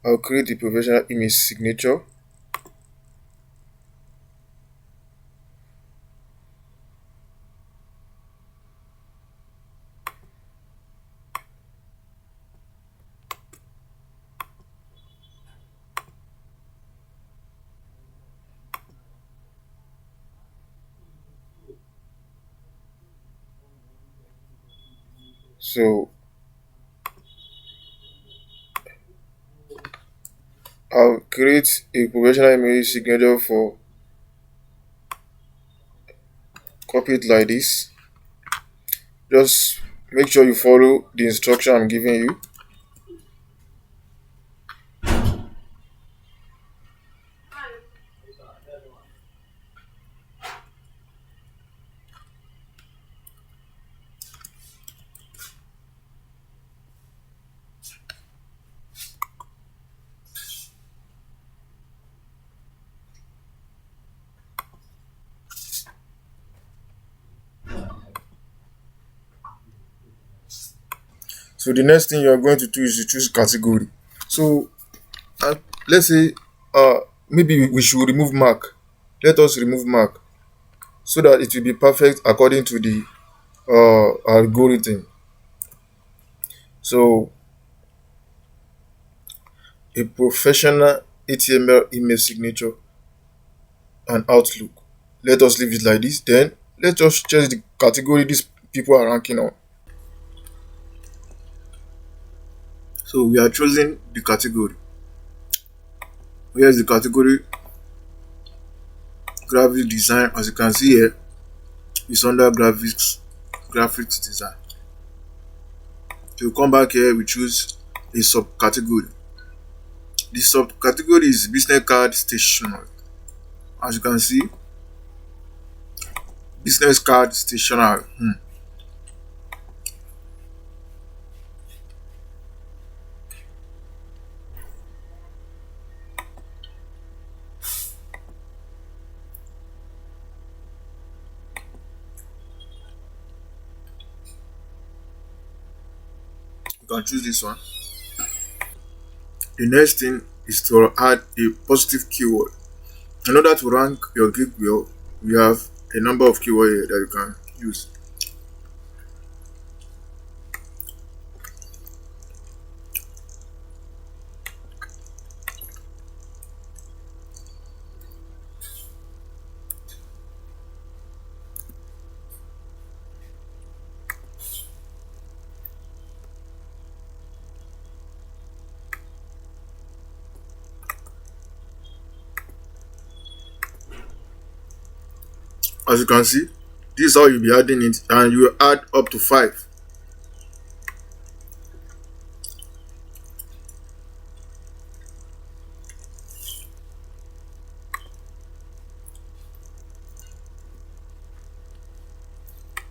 I'll create a professional image signature. So I'll create a professional image signature for copy it like this. Just make sure you follow the instruction I'm giving you. So the next thing you're going to do is to choose category. So uh, let's say maybe we should remove mark. Let us remove mark so that it will be perfect according to the algorithm. So a professional HTML email signature and Outlook. Let us leave it like this. Then let us check the category these people are ranking on. So we are choosing the category. Here's the category graphic design. As you can see here, it's under graphics design. So we come back here, we choose a subcategory. The subcategory is business card stationery. As you can see, business card stationery. You can choose this one. The next thing is to add a positive keyword. In order to rank your gig well, we have a number of keywords here that you can use. As you can see, this is how you'll be adding it, and you will add up to 5.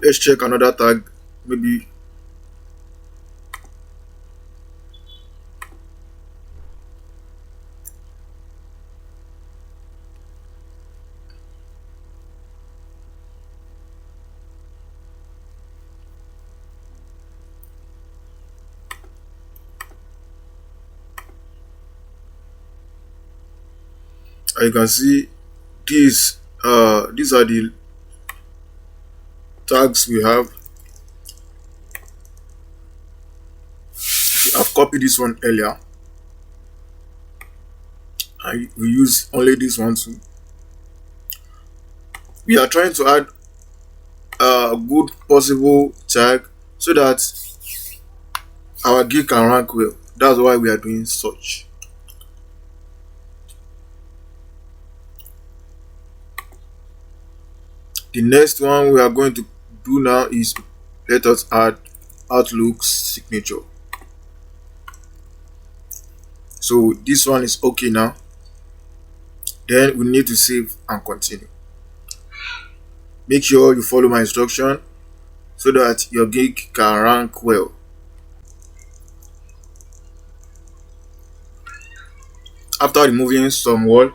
Let's check another tag. Maybe you can see these are the tags we have. I've copied this one earlier. We use only this one too. We are trying to add a good possible tag so that our gig can rank well. That's why we are doing such. The next one we are going to do now is let us add Outlook's signature. So this one is okay now. Then we need to save and continue. Make sure you follow my instruction so that your gig can rank well. After removing some wall,